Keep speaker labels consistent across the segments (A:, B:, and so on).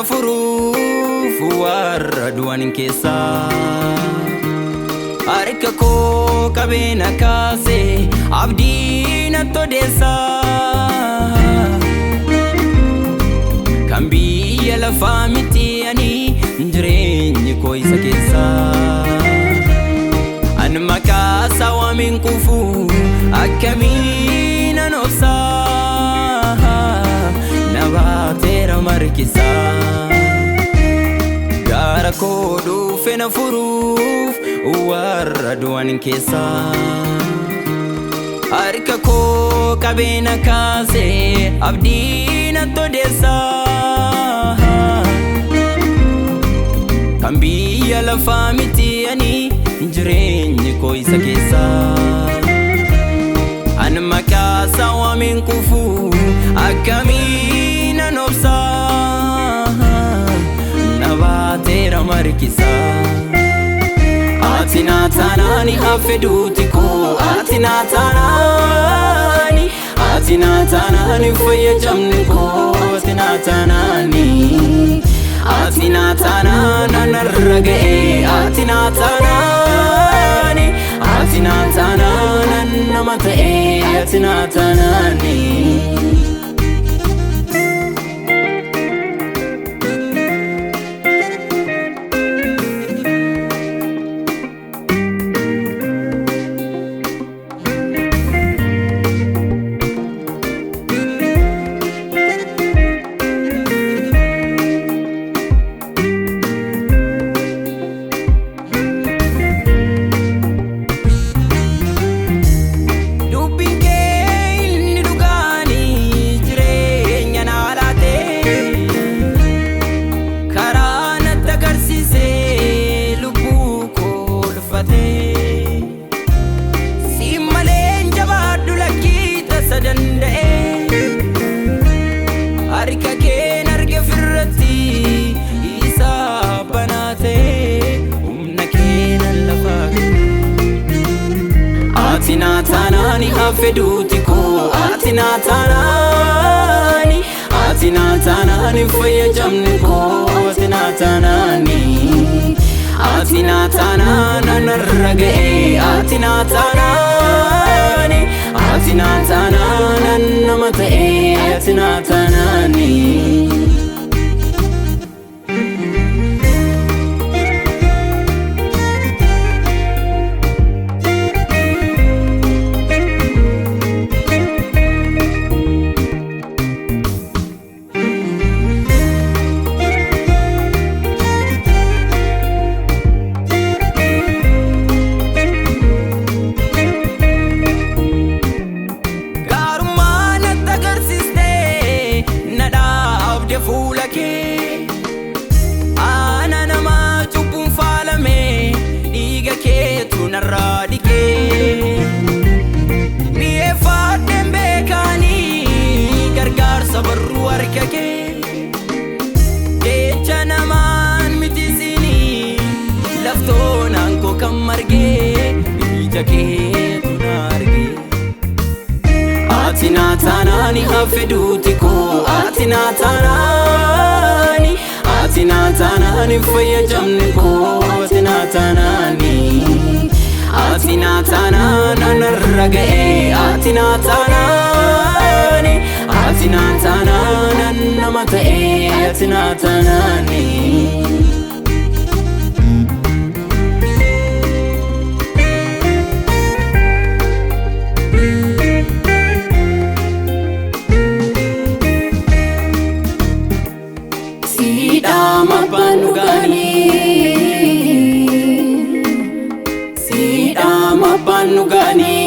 A: furuuf warra du'an keessa harka koo qabeena kaase abdii natti odeessa kan biyya lafaa miti ani jireenyi koo isa keessa an maqaa isaa waamin kufu akkamiin an obsa na baateera markisa gaara koo dhufe na furuuf warra du'an keessa harka koo qabeena kaase abdii natti odeessa kan biyya lafaa miti ani jireenyi koo isa keessa an maqaa isaa waamin kufu akkamiin an obsa na baateera markisa ati na taanaani hafe duuti koo ati na taanaani fayyadamni koo ati na taanaani narra ga'e ati na taanaani nama ta'e ati na taanaani ati na taanaani hafe duuti koo ati na taanaani fayyadamni koo ati na taanaani narra ga'e ati na taanaani nama ta'e ati na taanaani fuula kee ana nama cubbuun faalame dhiiga keetu narraa dhiqee mi'eeffadheen beekanii gargaarsa barruu harka kee jecha namaan mitisinii laftoonaan koo kan margee ija keetu na argee ati na taanaani hafe duuti koo ati na taanaani fayyadamni koo ati na taanaani narra ga'e ati na taanaani nama ta'e ati na taanaani Sidama panugani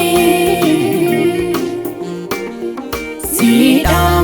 A: Sidama